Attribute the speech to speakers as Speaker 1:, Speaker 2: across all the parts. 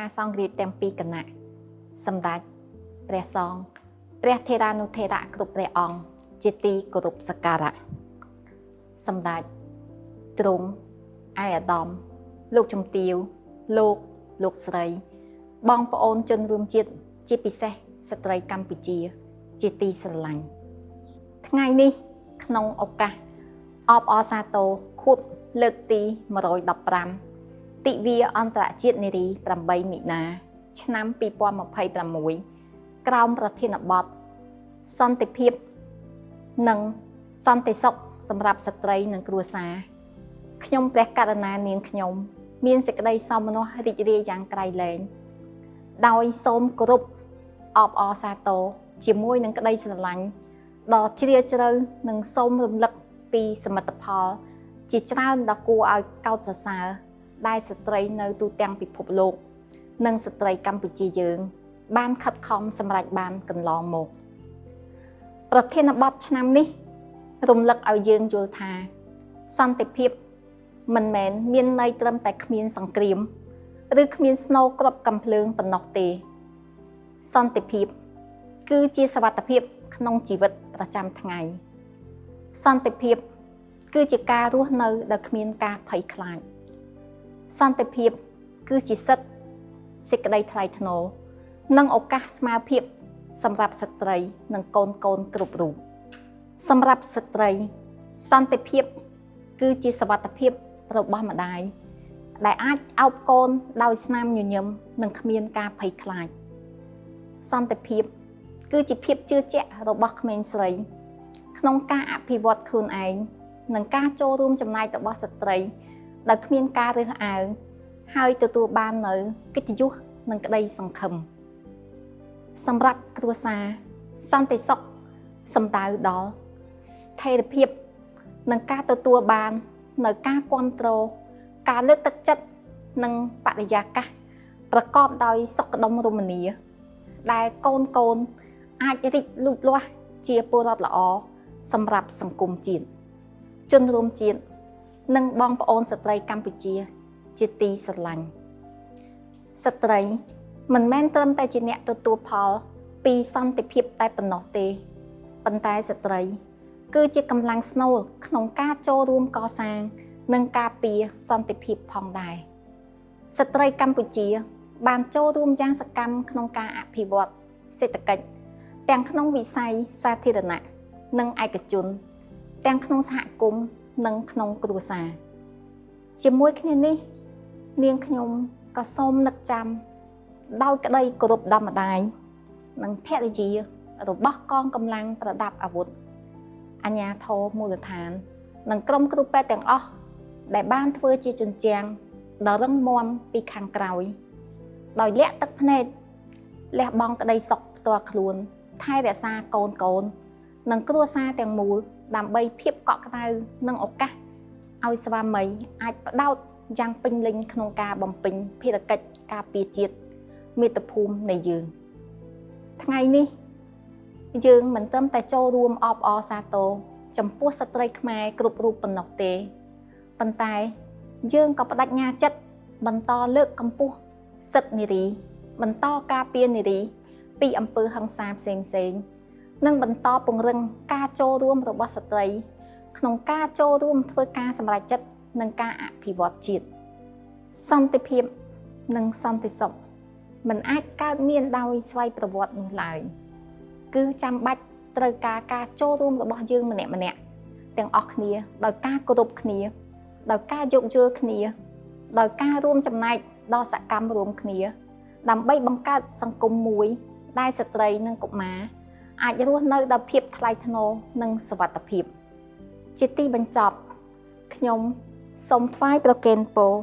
Speaker 1: ការសង្គ្រាមទាំងពីរគណៈសម្ដេចព្រះសង្ឃព្រះថេរានុថេរៈគ្រប់ព្រះអង្គជាទីគោរពសក្ការៈសម្ដេចទ្រង់ឯកឧត្តមលោកជំទាវលោកស្រីបងប្អូនជនរួមជាតិជាពិសេសស្ត្រីកម្ពុជាជាទីស្រឡាញ់ថ្ងៃនេះក្នុងឱកាសអបអរសាទរខួបលើកទី115ទិវាអន្តរជាតិនារី8មិនិនាឆ្នាំ2026ក្រោមប្រធានបទសន្តិភាពនិងសន្តិសុខសម្រាប់ស្ត្រីនិងគ្រួសារខ្ញុំព្រះករុណានាងខ្ញុំមានសេចក្តីសោមនស្សរីករាយយ៉ាងក្រៃលែងដោយសូមគោរពអបអរសាទរជាមួយនឹងក្តីស្រឡាញ់ដ៏ជ្រាលជ្រៅនិងសូមរំលឹកពីសមិទ្ធផលជាច្រើនដ៏គួរឲ្យកោតសរសើរដែលស្ត្រីនៅទូទាំងពិភពលោកនិងស្ត្រីកម្ពុជាយើងបានខិតខំសម្រេចបានកន្លងមកប្រធានបទឆ្នាំនេះរំលឹកឲ្យយើងយល់ថាសន្តិភាពមិនមែនមានន័យត្រឹមតែគ្មានសង្គ្រាមឬគ្មានស្នូរគ្រាប់កាំភ្លើងប៉ុណ្ណោះទេសន្តិភាពគឺជាសុវត្ថិភាពក្នុងជីវិតប្រចាំថ្ងៃសន្តិភាពគឺជាការរស់នៅដោយគ្មានការភ័យខ្លាចសន្តិភាពគឺជាសិទ្ធិសេចក្តីថ្លៃថ្នូរនិងឱកាសស្មើភាពសម្រាប់ស្ត្រីនិងកូនគ្រប់រូបសម្រាប់ស្ត្រីសន្តិភាពគឺជាសុវត្ថិភាពរបស់ម្ដាយដែលអាចអោបកូនដោយស្នាមញញឹមនិងគ្មានការភ័យខ្លាចសន្តិភាពគឺជាភាពជឿជាក់របស់ក្មេងស្រីក្នុងការអភិវឌ្ឍខ្លួនឯងនិងការចូលរួមចំណែករបស់ស្ត្រីដោយគ្មានការរើសអើងហើយទទួលបាននូវកិត្តិយសនិងក្តីសង្ឃឹមសម្រាប់គ្រួសារសន្តិសុខសំដៅដល់ស្ថិរភាពនិងការទទួលបាននៅការគ្រប់គ្រងការលើកទឹកចិត្តនិងបរិយាកាសប្រកបដោយសុខដុមរមនាដែលកូនអាចរីកលូតលាស់ជាពលរដ្ឋល្អសម្រាប់សង្គមជាតិជនរួមជាតិនិងបងប្អូនស្ត្រីកម្ពុជាជាទីស្រឡាញ់ស្ត្រីមិនមែនត្រឹមតែជាអ្នកទទួលផលពីសន្តិភាពតែប៉ុណ្ណោះទេប៉ុន្តែស្ត្រីគឺជាកម្លាំងស្នូលក្នុងការចូលរួមកសាងនិងការពារសន្តិភាពផងដែរស្ត្រីកម្ពុជាបានចូលរួមយ៉ាងសកម្មក្នុងការអភិវឌ្ឍសេដ្ឋកិច្ចទាំងក្នុងវិស័យសាធារណៈនិងឯកជនទាំងក្នុងសហគមន៍និងក្នុងគ្រួសារជាមួយគ្នានេះនាងខ្ញុំក៏សូមនឹកចាំដោយក្តីគោរពដល់ម្ដាយនិងភរិយារបស់កងកម្លាំងប្រដាប់អាវុធអាជ្ញាធរមូលដ្ឋាននិងក្រុមគ្រូពេទ្យទាំងអស់ដែលបានធ្វើជាជញ្ជាំងដ៏រឹងមាំពីខាងក្រោយដោយលាក់ទឹកភ្នែកលះបង់ក្តីសុខផ្ទាល់ខ្លួនថែរក្សាកូននិងគ្រួសារទាំងមូលដើម្បីភាពកក់ក្ដៅនិងឱកាសឲ្យស្វាមីអាចផ្ដោតយ៉ាងពេញលេញក្នុងការបំពេញភារកិច្ចការពារជាតិមាតុភូមិនៃយើងថ្ងៃនេះយើងមិនត្រឹមតែចូលរួមអបអរសាទរចំពោះស្ត្រីខ្មែរគ្រប់រូបប៉ុណ្ណោះទេប៉ុន្តែយើងក៏បដិញ្ញាចិត្តបន្តលើកកម្ពស់សិទ្ធិនារីបន្តការពារនារីពីអំពើហិង្សាផ្សេងនិងបន្តពង្រឹងការចូលរួមរបស់ស្ត្រីក្នុងការចូលរួមធ្វើការសម្រេចចិត្តនិងការអភិវឌ្ឍជាតិសន្តិភាពនិងសន្តិសុខមិនអាចកើតមានដោយស្វ័យប្រវត្តិនោះឡើយគឺចាំបាច់ត្រូវការចូលរួមរបស់យើងម្នាក់ទាំងអស់គ្នាដោយការគោរពគ្នាដោយការយោគយល់គ្នាដោយការរួមចំណែកដ៏សកម្មរួមគ្នាដើម្បីបង្កើតសង្គមមួយដែលស្ត្រីនិងកុមារអាចរស់នៅដោយភាពថ្លៃថ្នូរនិងសុវត្ថិភាពជាទីបញ្ចប់ខ្ញុំសូមថ្វាយប្រគេនពរ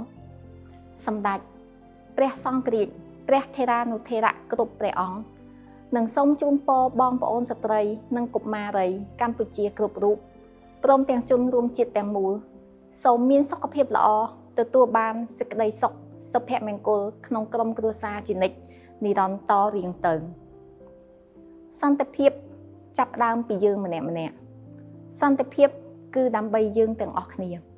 Speaker 1: សម្ដេចព្រះសង្ឃរាជព្រះថេរានុថេរៈគ្រប់ព្រះអង្គនិងសូមជូនពរបងប្អូនស្ត្រីនិងកុមារីកម្ពុជាគ្រប់រូបព្រមទាំងជនរួមជាតិទាំងមូលសូមមានសុខភាពល្អទទួលបានសេចក្តីសុខសុភមង្គលក្នុងក្រុមគ្រួសារជានិច្ចនិរន្តររៀងទៅសន្តិភាពចាប់ផ្ដើមពីយើងម្នាក់សន្តិភាពគឺដើម្បីយើងទាំងអស់គ្នា